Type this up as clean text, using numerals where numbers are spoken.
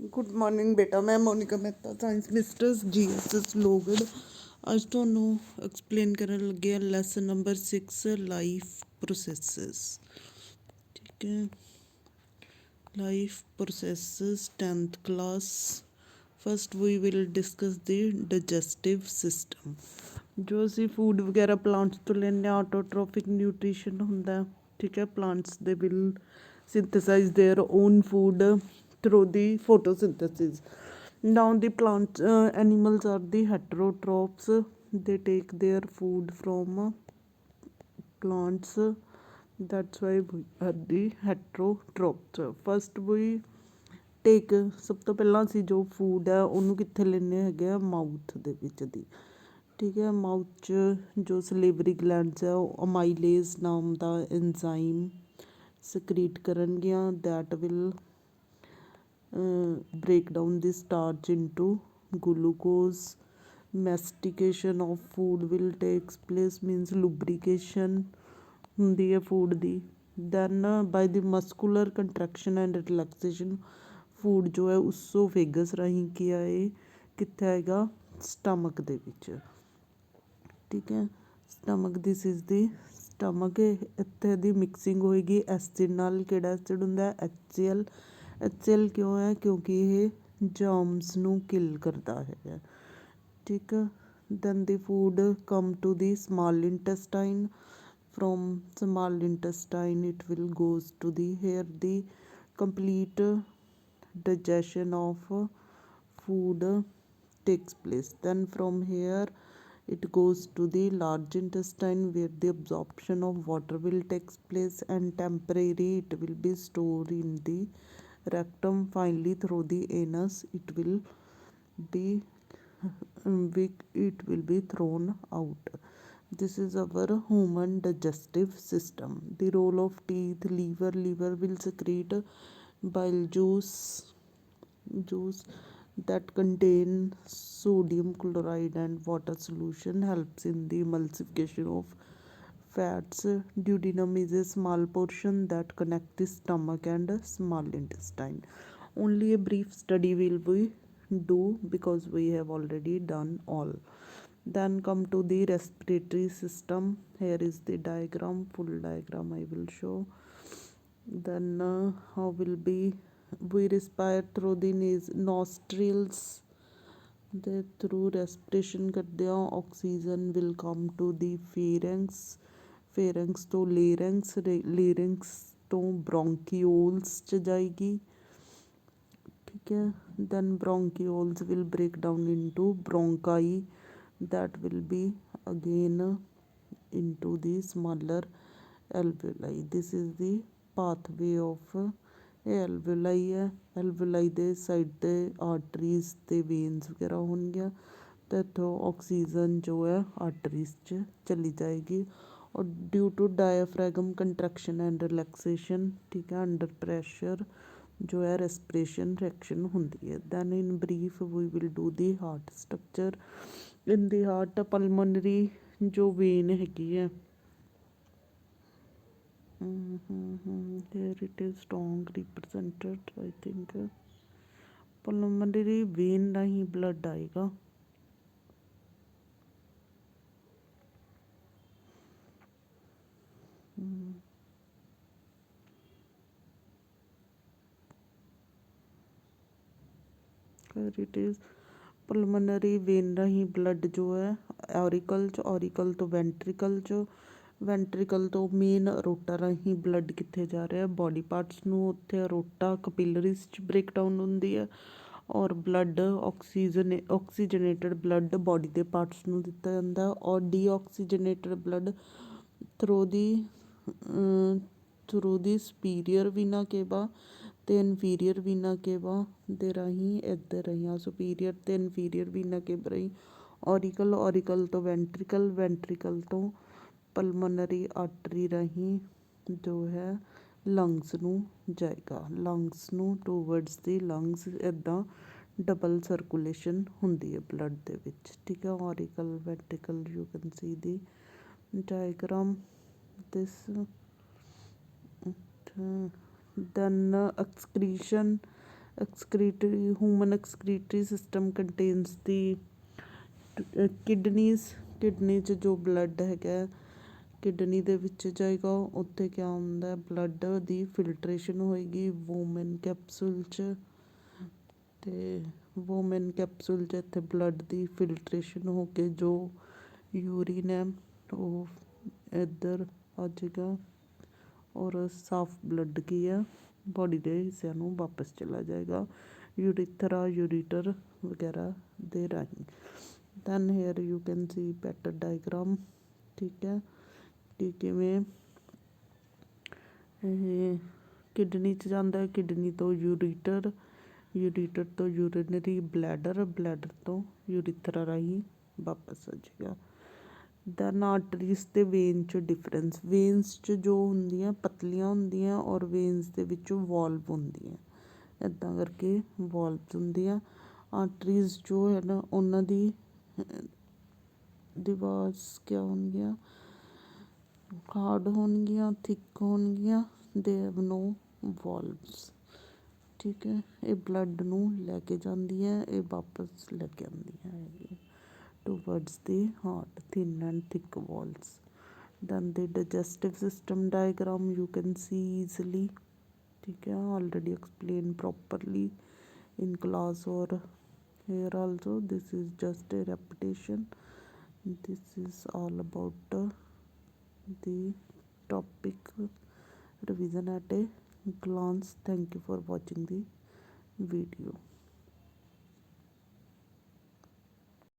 Good morning ਬੇਟਾ। ਮੈਂ Monika Mehta, science mistress GSS Logar. ਅੱਜ ਤੁਹਾਨੂੰ ਐਕਸਪਲੇਨ ਕਰਨ ਲੱਗੇ ਆ ਲੈਸਨ ਨੰਬਰ 6 ਲਾਈਫ ਪ੍ਰੋਸੈਸਿਸ। ਠੀਕ ਹੈ, life processes 10th class. First we will discuss the digestive system. ਜੋ ਅਸੀਂ ਫੂਡ ਵਗੈਰਾ ਪਲਾਂਟਸ ਤੋਂ ਲੈਂਦੇ ਹਾਂ, ਆਟੋਟ੍ਰੋਫਿਕ ਨਿਊਟ੍ਰੀਸ਼ਨ ਹੁੰਦਾ। ਠੀਕ ਹੈ, plants they will synthesize their own food through the photosynthesis. Now the plants, animals are the heterotrophs. They take their food from plants. That's why we are the heterotrophs. First we ਟੇਕ ਸਭ ਤੋਂ ਪਹਿਲਾਂ ਅਸੀਂ ਜੋ food ਹੈ ਉਹਨੂੰ ਕਿੱਥੇ ਲੈਂਦੇ ਹੈਗੇ ਆ, ਮਾਊਥ ਦੇ ਵਿੱਚ ਦੀ। ਠੀਕ ਹੈ, ਮਾਊਥ 'ਚ ਜੋ ਸਲੇਵਰੀ ਗਲੈਂਡਸ ਹੈ ਉਹ ਅਮਾਈਲੇਜ਼ ਨਾਮ ਦਾ ਐਂਜ਼ਾਈਮ secrete ਕਰਨਗੀਆਂ that will break down the starch into glucose. Mastication of food will takes place, means lubrication ਹੁੰਦੀ ਹੈ food the. then by the muscular contraction and relaxation food ਜੋ ਹੈ ਊਸੋਫੇਗਸ ਰਾਹੀਂ ਕੀ ਆਏ ਕਿੱਥੇ ਆਏਗਾ, ਸਟਮਕ ਦੇ ਵਿੱਚ। ਠੀਕ ਹੈ, stomach this is the stomach. ਇੱਥੇ ਦੀ ਮਿਕਸਿੰਗ ਹੋਏਗੀ ਐਸਿਡ ਨਾਲ। ਕਿਹੜਾ ਐਸਿਡ ਹੁੰਦਾ ਹੈ, HCl। HCl ਕਿਉਂ ਹੈ, ਕਿਉਂਕਿ ਇਹ ਜਰਮਸ ਨੂੰ ਕਿਲ ਕਰਦਾ ਹੈਗਾ। ਠੀਕ ਹੈ, then the food come to the small intestine. From small intestine it will goes to the here. The complete digestion of food takes place. Then from here it goes to the large intestine where the absorption of water will takes place, and temporary it will be stored in the rectum. Finally through the anus it will be thrown out. This is our human digestive system. The role of teeth, liver will secrete bile juice that contain sodium chloride and water solution, helps in the emulsification of fats. Duodenum is a small portion that connect the stomach and small intestine. Only a brief study will we do because we have already done all. Then come to the respiratory system. Here is the diagram, full diagram I will show. Then how will be we respire through the nostrils. The through respiration ਕਰਦੇ ਹਾਂ oxygen will come to the pharynx. pharynx ਤੋਂ larynx, larynx ਤੋਂ bronchioles ਚ ਜਾਏਗੀ। ਠੀਕ ਹੈ, then bronchioles will break down into bronchi that will be again into the smaller alveoli. This is the pathway of alveoli ਹੈ। alveoli ਦੇ side 'ਤੇ arteries ਅਤੇ ਵੇਨਸ ਵਗੈਰਾ ਹੋਣਗੀਆਂ ਅਤੇ ਇੱਥੋਂ ਆਕਸੀਜਨ ਜੋ ਹੈ ਆਰਟਰੀਜ਼ 'ਚ ਚਲੀ ਜਾਏਗੀ। ਔਰ due to diaphragm contraction and relaxation, ਠੀਕ ਹੈ, ਅੰਡਰ ਪ੍ਰੈਸ਼ਰ ਜੋ ਹੈ ਰੈਸਪੀਰੇਸ਼ਨ ਰਿਐਕਸ਼ਨ ਹੁੰਦੀ ਹੈ। Then in brief we will do the heart structure. In the heart pulmonary ਜੋ ਵੇਨ ਹੈਗੀ ਹੈ, here it is strong represented I think। Pulmonary vein ਰਾਹੀਂ ਬਲੱਡ ਆਏਗਾ। here it is pulmonary vein ਰਾਹੀਂ blood ਜੋ ਹੈ ਔਰੀਕਲ 'ਚ, ਔਰੀਕਲ ਤੋਂ ਵੈਂਟਰੀਕਲ 'ਚ, ਵੈਂਟਰੀਕਲ ਤੋਂ ਮੇਨ ਅਰੋਟਾ ਰਾਹੀਂ ਬਲੱਡ ਕਿੱਥੇ ਜਾ ਰਿਹਾ, ਬੋਡੀ ਪਾਰਟਸ ਨੂੰ। ਉੱਥੇ ਅਰੋਟਾ ਕਪਿਲਰੀਜ਼ 'ਚ ਬ੍ਰੇਕਡਾਊਨ ਹੁੰਦੀ ਹੈ ਔਰ ਬਲੱਡ ਆਕਸੀਜਨੇਟਡ ਬਲੱਡ ਬੋਡੀ ਦੇ ਪਾਰਟਸ ਨੂੰ ਦਿੱਤਾ ਜਾਂਦਾ। ਔਰ ਡੀਆਕਸੀਜਨੇਟਡ ਬਲੱਡ ਥਰੂ ਦੀ ਸੁਪੀਰੀਅਰ ਵੀਨਾ ਕੇਵਾ ਅਤੇ ਇਨਫੀਰੀਅਰ ਵੀਨਾ ਕੇਵਾ ਦੇ ਰਾਹੀਂ ਇੱਧਰ ਰਹੀਆਂ ਸੁਪੀਰੀਅਰ ਅਤੇ ਇਨਫੀਰੀਅਰ ਵੀਨਾ ਕੇਵਾ ਰਾਹੀਂ ਔਰੀਕਲ, ਔਰੀਕਲ ਤੋਂ ਵੈਂਟਰੀਕਲ, ਵੈਂਟਰੀਕਲ ਤੋਂ ਪਲਮੋਨਰੀ ਆਰਟਰੀ ਰਾਹੀਂ ਜੋ ਹੈ ਲੰਗਸ ਨੂੰ ਜਾਏਗਾ। ਲੰਗਸ ਨੂੰ ਟੂਵਰਡਸ ਦੀ ਲੰਗਸ, ਇੱਦਾਂ ਡਬਲ ਸਰਕੂਲੇਸ਼ਨ ਹੁੰਦੀ ਹੈ ਬਲੱਡ ਦੇ ਵਿੱਚ। ਠੀਕ ਹੈ, ਔਰੀਕਲ ਵੈਂਟਰੀਕਲ you can C the diagram this. then excretion excretory human excretory system contains the kidneys। Kidney 'ਚ ਜੋ ਬਲੱਡ ਹੈਗਾ ਕਿਡਨੀ ਦੇ ਵਿੱਚ ਜਾਏਗਾ, ਉੱਥੇ ਕਿਆ ਹੁੰਦਾ ਬਲੱਡ ਦੀ ਫਿਲਟਰੇਸ਼ਨ ਹੋਏਗੀ ਵੂਮਨ ਕੈਪਸੂਲ 'ਚ, ਅਤੇ ਵੂਮਨ ਕੈਪਸੂਲ 'ਚ ਇੱਥੇ ਬਲੱਡ ਦੀ ਫਿਲਟਰੇਸ਼ਨ ਹੋ ਕੇ ਜੋ ਯੂਰੀਨ ਹੈ ਉਹ ਇੱਧਰ ਆ ਜਾਏਗਾ, ਔਰ ਸਾਫ਼ ਬਲੱਡ ਕੀ ਆ ਬੋਡੀ ਦੇ ਹਿੱਸਿਆਂ ਨੂੰ ਵਾਪਸ ਚਲਾ ਜਾਏਗਾ ਯੂਰੀਥਰਾ ਯੂਰੀਟਰ ਵਗੈਰਾ ਦੇ ਰਾਹੀਂ। Then here you can see better diagram. ਠੀਕ ਹੈ ਕਿ ਕਿਵੇਂ ਇਹ ਕਿਡਨੀ 'ਚ ਜਾਂਦਾ, ਕਿਡਨੀ ਤੋਂ ਯੂਰੀਟਰ, ਯੂਰੀਟਰ ਤੋਂ ਯੂਰੀਨਰੀ ਬਲੈਡਰ, ਬਲੈਡਰ ਤੋਂ ਯੂਰੀਥਰਾ ਰਾਹੀਂ ਵਾਪਸ ਆ ਜਾਏਗਾ। ਦੈਨ ਆਰਟਰੀਜ਼ ਅਤੇ ਵੇਨ 'ਚ ਡਿਫਰੈਂਸ। ਵੇਨਸ 'ਚ ਜੋ ਹੁੰਦੀਆਂ ਪਤਲੀਆਂ ਹੁੰਦੀਆਂ ਔਰ ਵੇਨਸ ਦੇ ਵਿੱਚ ਵੋਲਵ ਹੁੰਦੀਆਂ, ਇੱਦਾਂ ਕਰਕੇ ਵੋਲਵਸ ਹੁੰਦੀਆਂ। ਆਰਟਰੀਜ਼ ਜੋ ਹੈ ਨਾ ਉਹਨਾਂ ਦੀ ਦੀਵਾਰਸ ਕਿਆ ਹੋਣਗੀਆਂ ਹਾਰਡ ਹੋਣਗੀਆਂ, ਥਿਕ ਹੋਣਗੀਆਂ, ਦੇ ਹੈਵ ਨੋ ਵੋਲਵਸ। ਠੀਕ ਹੈ, ਇਹ ਬਲੱਡ ਨੂੰ ਲੈ ਕੇ ਜਾਂਦੀ ਹੈ, ਇਹ ਵਾਪਸ ਲੈ ਕੇ ਆਉਂਦੀਆਂ ਹੈਗੀਆਂ towards the heart, thin and thick walls। then the digestive system diagram you can see easily। ठीक है, already explained properly in class or here also, this is just a repetition, this is all about the topic revision at a glance। thank you for watching the video।